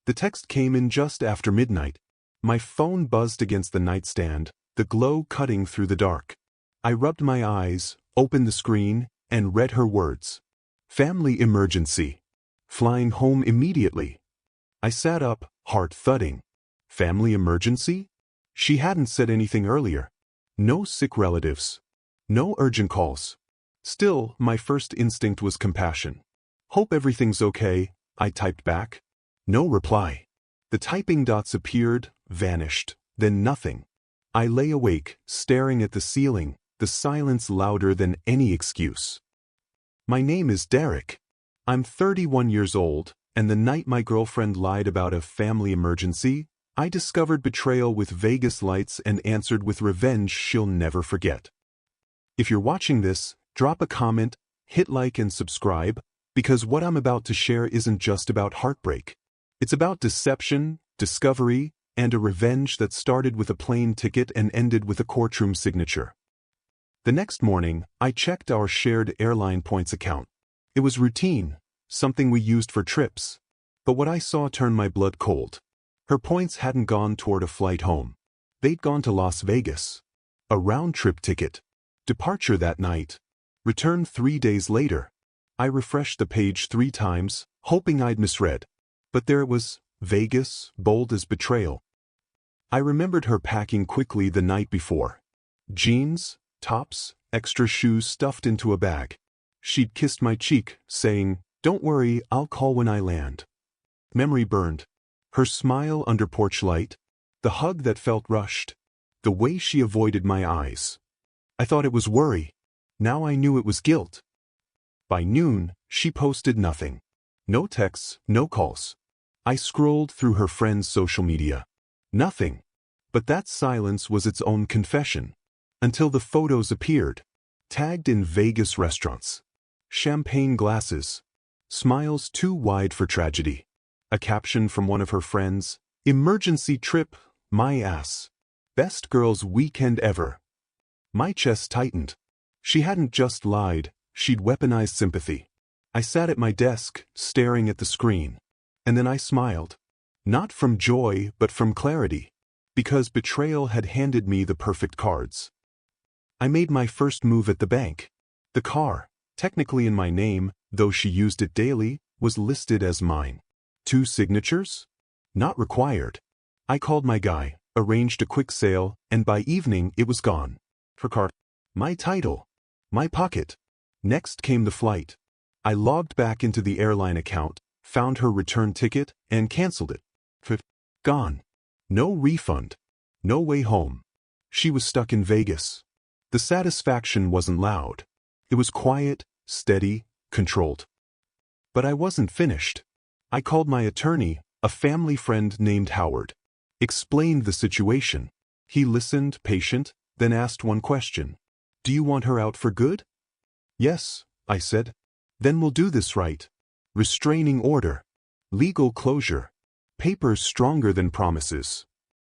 The text came in just after midnight. My phone buzzed against the nightstand, the glow cutting through the dark. I rubbed my eyes, opened the screen, and read her words. Family emergency. Flying home immediately. I sat up, heart thudding. Family emergency? She hadn't said anything earlier. No sick relatives. No urgent calls. Still, my first instinct was compassion. Hope everything's okay, I typed back. No reply. The typing dots appeared, vanished, then nothing. I lay awake, staring at the ceiling, the silence louder than any excuse. My name is Derek. I'm 31 years old, and the night my girlfriend lied about a family emergency, I discovered betrayal with Vegas lights and answered with revenge she'll never forget. If you're watching this, drop a comment, hit like and subscribe, because what I'm about to share isn't just about heartbreak. It's about deception, discovery, and a revenge that started with a plane ticket and ended with a courtroom signature. The next morning, I checked our shared airline points account. It was routine, something we used for trips. But what I saw turned my blood cold. Her points hadn't gone toward a flight home. They'd gone to Las Vegas. A round-trip ticket. Departure that night. Return 3 days later. I refreshed the page 3 times, hoping I'd misread. But there it was, Vegas, bold as betrayal. I remembered her packing quickly the night before. Jeans, tops, extra shoes stuffed into a bag. She'd kissed my cheek, saying, "Don't worry, I'll call when I land." Memory burned. Her smile under porch light, the hug that felt rushed, the way she avoided my eyes. I thought it was worry. Now I knew it was guilt. By noon, she posted nothing. No texts, no calls. I scrolled through her friends' social media. Nothing. But that silence was its own confession. Until the photos appeared. Tagged in Vegas restaurants. Champagne glasses. Smiles too wide for tragedy. A caption from one of her friends. Emergency trip, my ass. Best girls' weekend ever. My chest tightened. She hadn't just lied, she'd weaponized sympathy. I sat at my desk, staring at the screen. And then I smiled. Not from joy, but from clarity. Because betrayal had handed me the perfect cards. I made my first move at the bank. The car, technically in my name, though she used it daily, was listed as mine. 2 signatures? Not required. I called my guy, arranged a quick sale, and by evening it was gone. Her card. My title. My pocket. Next came the flight. I logged back into the airline account, found her return ticket, and canceled it. Gone. No refund. No way home. She was stuck in Vegas. The satisfaction wasn't loud. It was quiet, steady, controlled. But I wasn't finished. I called my attorney, a family friend named Howard. Explained the situation. He listened, patient, then asked one question. Do you want her out for good? Yes, I said. Then we'll do this right. Restraining order. Legal closure. Papers stronger than promises.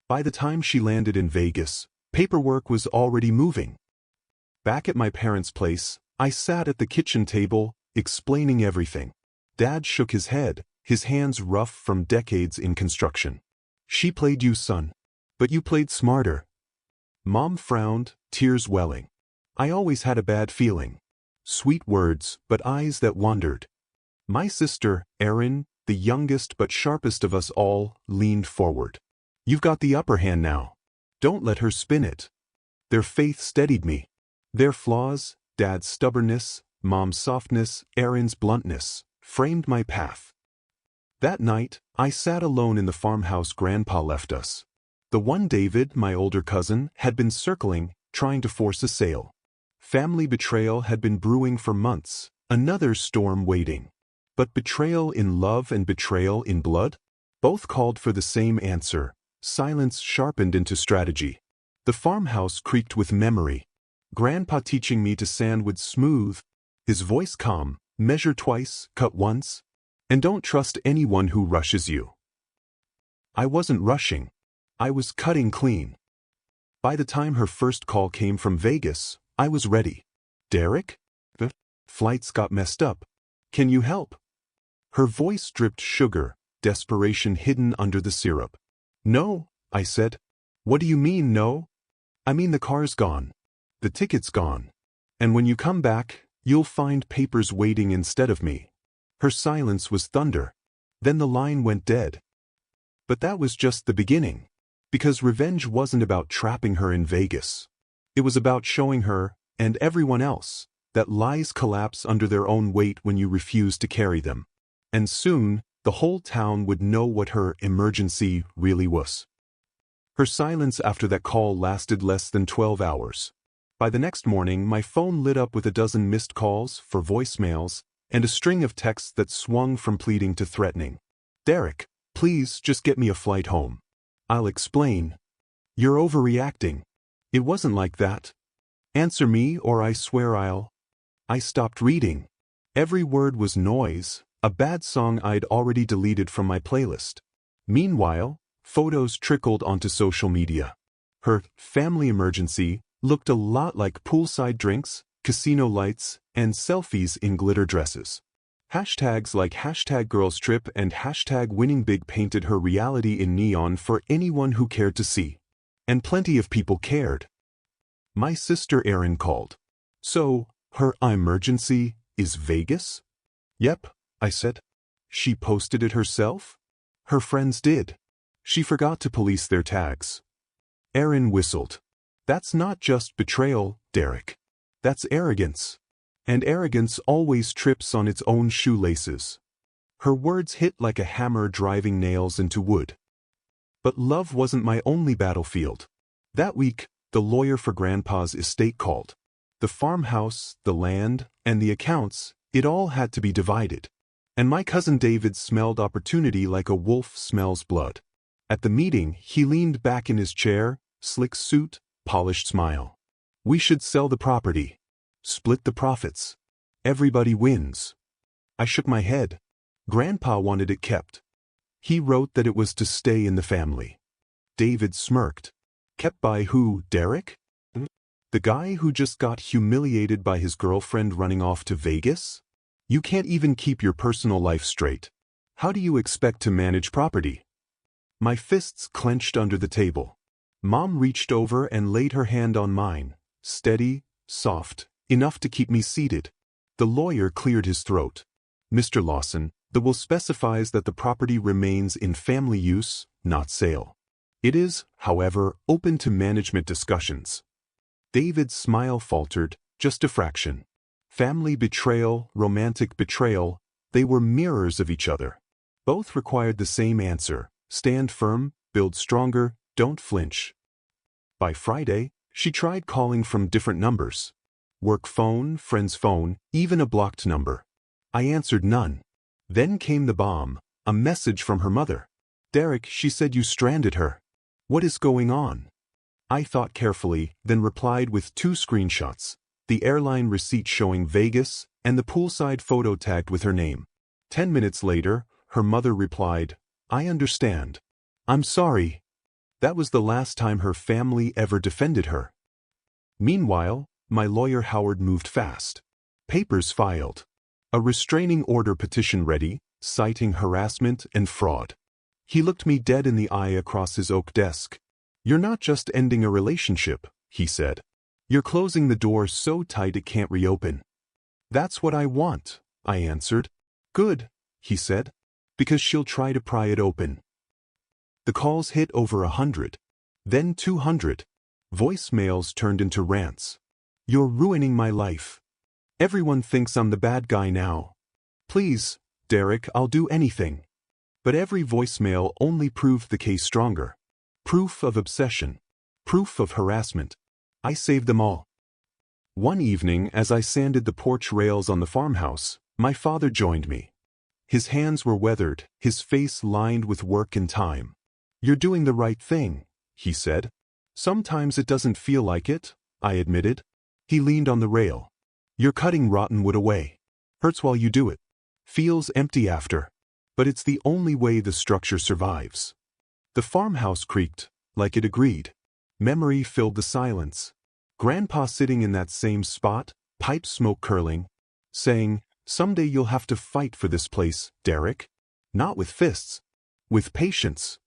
By the time she landed in Vegas, paperwork was already moving. Back at my parents' place, I sat at the kitchen table, explaining everything. Dad shook his head, his hands rough from decades in construction. She played you, son. But you played smarter. Mom frowned, tears welling. I always had a bad feeling. Sweet words, but eyes that wandered. My sister, Erin, the youngest but sharpest of us all, leaned forward. You've got the upper hand now. Don't let her spin it. Their faith steadied me. Their flaws, Dad's stubbornness, Mom's softness, Erin's bluntness, framed my path. That night, I sat alone in the farmhouse Grandpa left us. The one David, my older cousin, had been circling, trying to force a sale. Family betrayal had been brewing for months, another storm waiting. But betrayal in love and betrayal in blood? Both called for the same answer. Silence sharpened into strategy. The farmhouse creaked with memory. Grandpa teaching me to sand wood smooth, his voice calm, measure twice, cut once, and don't trust anyone who rushes you. I wasn't rushing. I was cutting clean. By the time her first call came from Vegas, I was ready. Derek? The flights got messed up. Can you help? Her voice dripped sugar, desperation hidden under the syrup. "No," I said. "What do you mean, no?" "I mean the car's gone. The ticket's gone. And when you come back, you'll find papers waiting instead of me." Her silence was thunder. Then the line went dead. But that was just the beginning. Because revenge wasn't about trapping her in Vegas. It was about showing her, and everyone else, that lies collapse under their own weight when you refuse to carry them. And soon, the whole town would know what her emergency really was. Her silence after that call lasted less than 12 hours. By the next morning, my phone lit up with a dozen missed calls for voicemails and a string of texts that swung from pleading to threatening. "Derek, please just get me a flight home." "I'll explain." "You're overreacting. It wasn't like that. Answer me or I swear I'll." I stopped reading. Every word was noise, a bad song I'd already deleted from my playlist. Meanwhile, photos trickled onto social media. Her family emergency looked a lot like poolside drinks, casino lights, and selfies in glitter dresses. Hashtags like #GirlsTrip and #WinningBig painted her reality in neon for anyone who cared to see. And plenty of people cared. My sister Erin called. "So, her emergency is Vegas?" "Yep," I said. "She posted it herself?" "Her friends did. She forgot to police their tags." Erin whistled. "That's not just betrayal, Derek. That's arrogance. And arrogance always trips on its own shoelaces." Her words hit like a hammer driving nails into wood. But love wasn't my only battlefield. That week, the lawyer for Grandpa's estate called. The farmhouse, the land, and the accounts, it all had to be divided. And my cousin David smelled opportunity like a wolf smells blood. At the meeting, he leaned back in his chair, slick suit, polished smile. "We should sell the property. Split the profits. Everybody wins." I shook my head. Grandpa wanted it kept. He wrote that it was to stay in the family. David smirked. "Kept by who, Derek? The guy who just got humiliated by his girlfriend running off to Vegas? You can't even keep your personal life straight. How do you expect to manage property?" My fists clenched under the table. Mom reached over and laid her hand on mine, steady, soft, enough to keep me seated. The lawyer cleared his throat. "Mr. Lawson, the will specifies that the property remains in family use, not sale. It is, however, open to management discussions." David's smile faltered, just a fraction. Family betrayal, romantic betrayal, they were mirrors of each other. Both required the same answer: stand firm, build stronger, don't flinch. By Friday, she tried calling from different numbers. Work phone, friend's phone, even a blocked number. I answered none. Then came the bomb, a message from her mother. "Derek, she said you stranded her. What is going on?" I thought carefully, then replied with 2 screenshots, the airline receipt showing Vegas and the poolside photo tagged with her name. 10 minutes later, her mother replied, "I understand. I'm sorry." That was the last time her family ever defended her. Meanwhile, my lawyer Howard moved fast. Papers filed. A restraining order petition ready, citing harassment and fraud. He looked me dead in the eye across his oak desk. "You're not just ending a relationship," he said. "You're closing the door so tight it can't reopen." "That's what I want," I answered. "Good," he said, "because she'll try to pry it open." The calls hit over 100. Then 200. Voicemails turned into rants. "You're ruining my life. Everyone thinks I'm the bad guy now. Please, Derek, I'll do anything." But every voicemail only proved the case stronger. Proof of obsession. Proof of harassment. I saved them all. One evening, as I sanded the porch rails on the farmhouse, my father joined me. His hands were weathered, his face lined with work and time. "You're doing the right thing," he said. "Sometimes it doesn't feel like it," I admitted. He leaned on the rail. "You're cutting rotten wood away. Hurts while you do it. Feels empty after. But it's the only way the structure survives." The farmhouse creaked, like it agreed. Memory filled the silence. Grandpa sitting in that same spot, pipe smoke curling, saying, "Someday you'll have to fight for this place, Derek. Not with fists, With patience.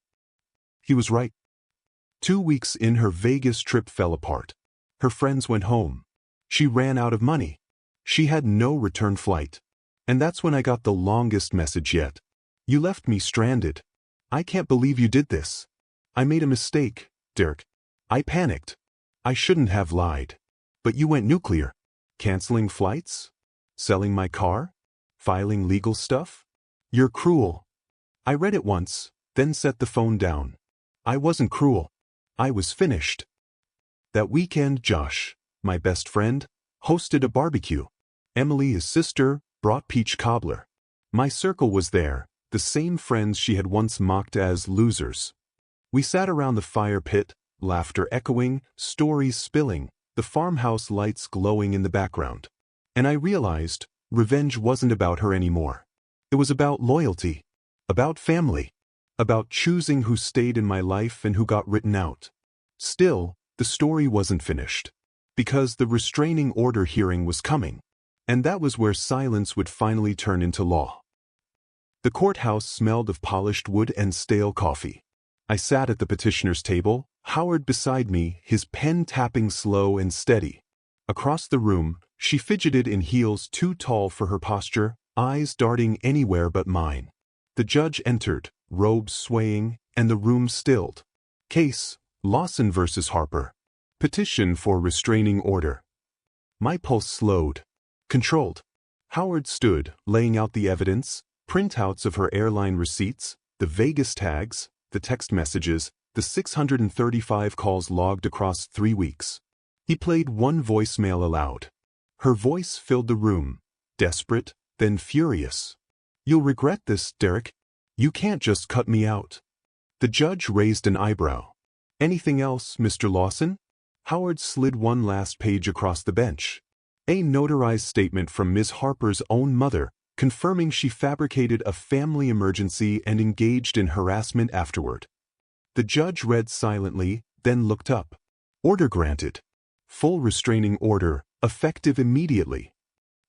He was right. 2 weeks in, her Vegas trip fell apart. Her friends went home. She ran out of money. She had no return flight. And that's when I got the longest message yet. You left me stranded. I can't believe you did this. I made a mistake, Derek. I panicked. I shouldn't have lied. But you went nuclear. Canceling flights? Selling my car? Filing legal stuff? You're cruel. I read it once, then set the phone down. I wasn't cruel. I was finished. That weekend, Josh, my best friend, hosted a barbecue. Emily, his sister, brought peach cobbler. My circle was there, the same friends she had once mocked as losers. We sat around the fire pit, laughter echoing, stories spilling, the farmhouse lights glowing in the background. And I realized, revenge wasn't about her anymore. It was about loyalty, about family, about choosing who stayed in my life and who got written out. Still, the story wasn't finished. Because the restraining order hearing was coming. And that was where silence would finally turn into law. The courthouse smelled of polished wood and stale coffee. I sat at the petitioner's table, Howard beside me, his pen tapping slow and steady. Across the room, she fidgeted in heels too tall for her posture, eyes darting anywhere but mine. The judge entered, robes swaying, and the room stilled. Case, Lawson versus Harper. Petition for restraining order. My pulse slowed. Controlled. Howard stood, laying out the evidence, printouts of her airline receipts, the Vegas tags, the text messages, the 635 calls logged across 3 weeks. He played one voicemail aloud. Her voice filled the room, desperate, then furious. You'll regret this, Derek. You can't just cut me out. The judge raised an eyebrow. Anything else, Mr. Lawson? Howard slid one last page across the bench. A notarized statement from Ms. Harper's own mother, confirming she fabricated a family emergency and engaged in harassment afterward. The judge read silently, then looked up. Order granted. Full restraining order, effective immediately.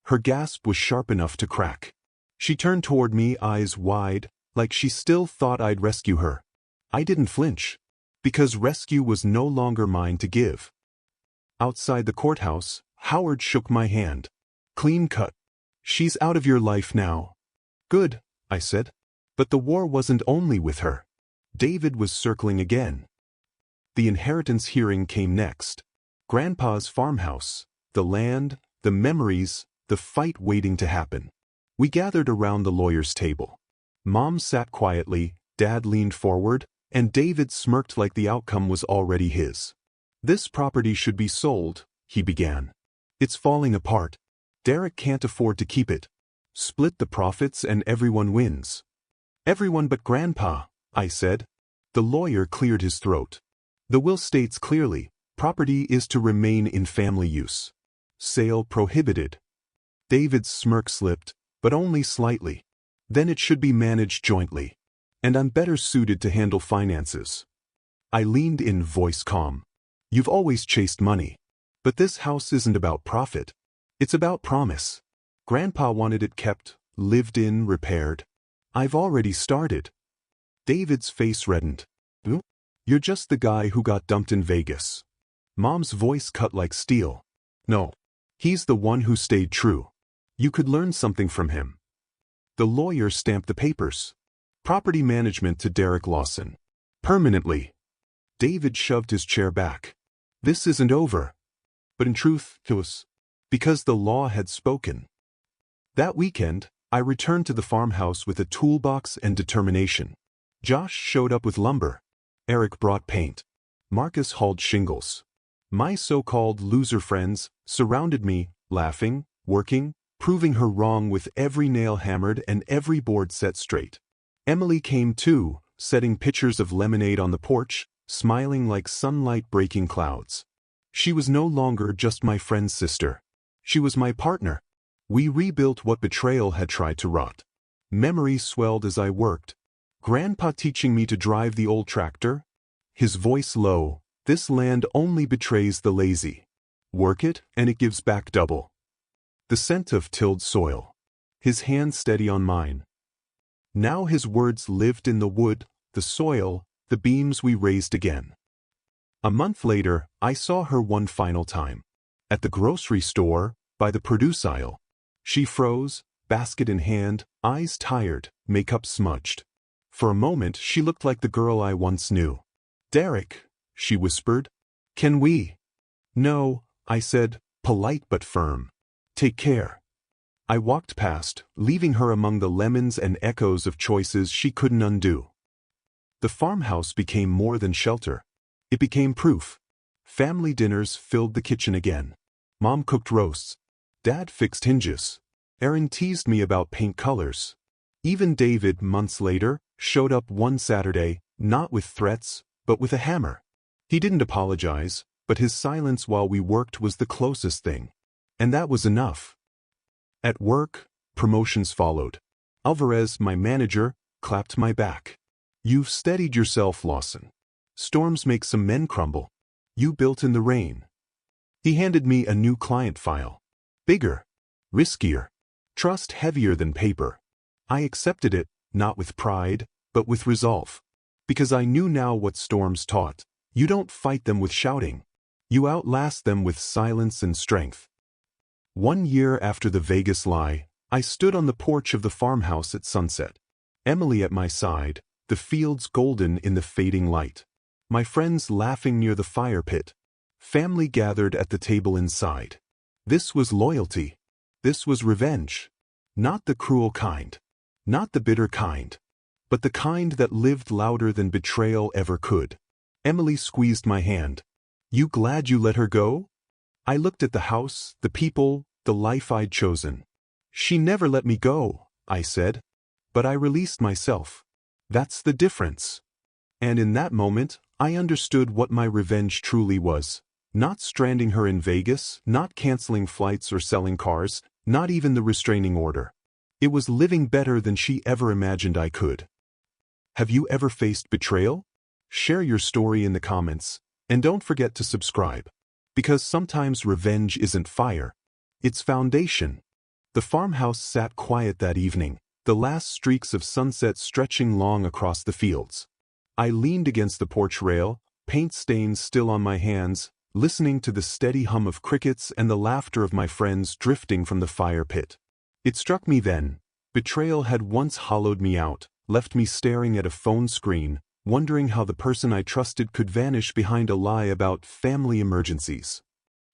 Her gasp was sharp enough to crack. She turned toward me, eyes wide, like she still thought I'd rescue her. I didn't flinch. Because rescue was no longer mine to give. Outside the courthouse, Howard shook my hand. Clean cut. She's out of your life now. Good, I said. But the war wasn't only with her. David was circling again. The inheritance hearing came next. Grandpa's farmhouse, the land, the memories, the fight waiting to happen. We gathered around the lawyer's table. Mom sat quietly, Dad leaned forward, and David smirked like the outcome was already his. This property should be sold, he began. It's falling apart. Derek can't afford to keep it. Split the profits and everyone wins. Everyone but Grandpa, I said. The lawyer cleared his throat. The will states clearly, property is to remain in family use. Sale prohibited. David's smirk slipped, but only slightly. Then it should be managed jointly. And I'm better suited to handle finances. I leaned in, voice calm. You've always chased money. But this house isn't about profit. It's about promise. Grandpa wanted it kept, lived in, repaired. I've already started. David's face reddened. You're just the guy who got dumped in Vegas. Mom's voice cut like steel. No. He's the one who stayed true. You could learn something from him. The lawyer stamped the papers. Property management to Derek Lawson. Permanently. David shoved his chair back. This isn't over. But in truth, it was. Because the law had spoken. That weekend, I returned to the farmhouse with a toolbox and determination. Josh showed up with lumber. Eric brought paint. Marcus hauled shingles. My so-called loser friends surrounded me, laughing, working, proving her wrong with every nail hammered and every board set straight. Emily came too, setting pitchers of lemonade on the porch, smiling like sunlight breaking clouds. She was no longer just my friend's sister. She was my partner. We rebuilt what Betrayal had tried to rot. Memories swelled as I worked. Grandpa teaching me to drive the old tractor. His voice low, this land only betrays the lazy. Work it, and it gives back double. The scent of tilled soil. His hand steady on mine. Now his words lived in the wood, the soil, the beams we raised again. A month later, I saw her one final time. At the grocery store, by the produce aisle. She froze, basket in hand, eyes tired, makeup smudged. For a moment she looked like the girl I once knew. "Derek," she whispered. "Can we?" "No," I said, polite but firm. "Take care." I walked past, leaving her among the lemons and echoes of choices she couldn't undo. The farmhouse became more than shelter. It became proof. Family dinners filled the kitchen again. Mom cooked roasts. Dad fixed hinges. Aaron teased me about paint colors. Even David, months later, showed up one Saturday, not with threats, but with a hammer. He didn't apologize, but his silence while we worked was the closest thing. And that was enough. At work, promotions followed. Alvarez, my manager, clapped my back. "You've steadied yourself, Lawson. Storms make some men crumble. You built in the rain." He handed me a new client file. Bigger. Riskier. Trust heavier than paper. I accepted it, not with pride, but with resolve. Because I knew now what storms taught. You don't fight them with shouting. You outlast them with silence and strength. 1 year after the Vegas lie, I stood on the porch of the farmhouse at sunset. Emily at my side, the fields golden in the fading light. My friends laughing near the fire pit. Family gathered at the table inside. This was loyalty. This was revenge. Not the cruel kind. Not the bitter kind. But the kind that lived louder than betrayal ever could. Emily squeezed my hand. "You glad you let her go?" I looked at the house, the people, the life I'd chosen. "She never let me go," I said. "But I released myself. That's the difference." And in that moment, I understood what my revenge truly was. Not stranding her in Vegas, not canceling flights or selling cars, not even the restraining order. It was living better than she ever imagined I could. Have you ever faced betrayal? Share your story in the comments, and don't forget to subscribe. Because sometimes revenge isn't fire, it's foundation. The farmhouse sat quiet that evening, the last streaks of sunset stretching long across the fields. I leaned against the porch rail, paint stains still on my hands, listening to the steady hum of crickets and the laughter of my friends drifting from the fire pit. It struck me then. Betrayal had once hollowed me out, left me staring at a phone screen, wondering how the person I trusted could vanish behind a lie about family emergencies.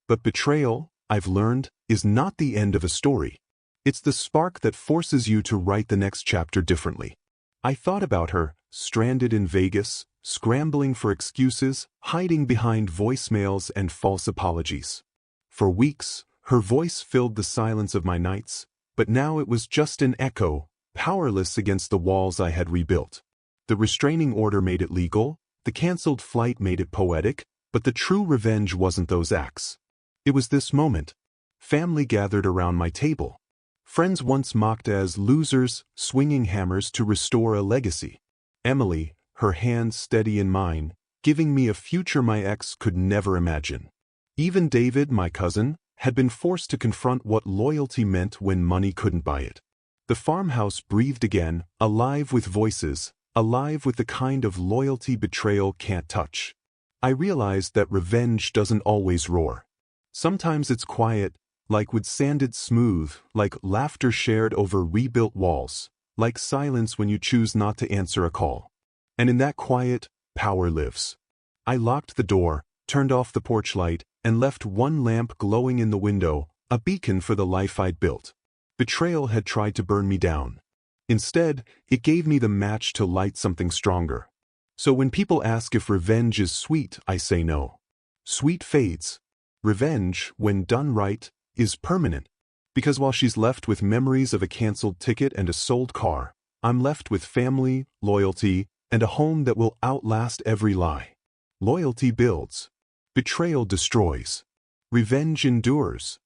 But betrayal, I've learned, is not the end of a story. It's the spark that forces you to write the next chapter differently. I thought about her, stranded in Vegas, scrambling for excuses, hiding behind voicemails and false apologies. For weeks, her voice filled the silence of my nights, but now it was just an echo, powerless against the walls I had rebuilt. The restraining order made it legal, the canceled flight made it poetic, but the true revenge wasn't those acts. It was this moment. Family gathered around my table. Friends once mocked as losers, swinging hammers to restore a legacy. Emily, her hand steady in mine, giving me a future my ex could never imagine. Even David, my cousin, had been forced to confront what loyalty meant when money couldn't buy it. The farmhouse breathed again, alive with voices, alive with the kind of loyalty betrayal can't touch. I realized that revenge doesn't always roar. Sometimes it's quiet, like wood sanded smooth, like laughter shared over rebuilt walls, like silence when you choose not to answer a call. And in that quiet, power lives. I locked the door, turned off the porch light, and left one lamp glowing in the window, a beacon for the life I'd built. Betrayal had tried to burn me down. Instead, it gave me the match to light something stronger. So when people ask if revenge is sweet, I say no. Sweet fades. Revenge, when done right, is permanent. Because while she's left with memories of a canceled ticket and a sold car, I'm left with family, loyalty, and a home that will outlast every lie. Loyalty builds. Betrayal destroys. Revenge endures.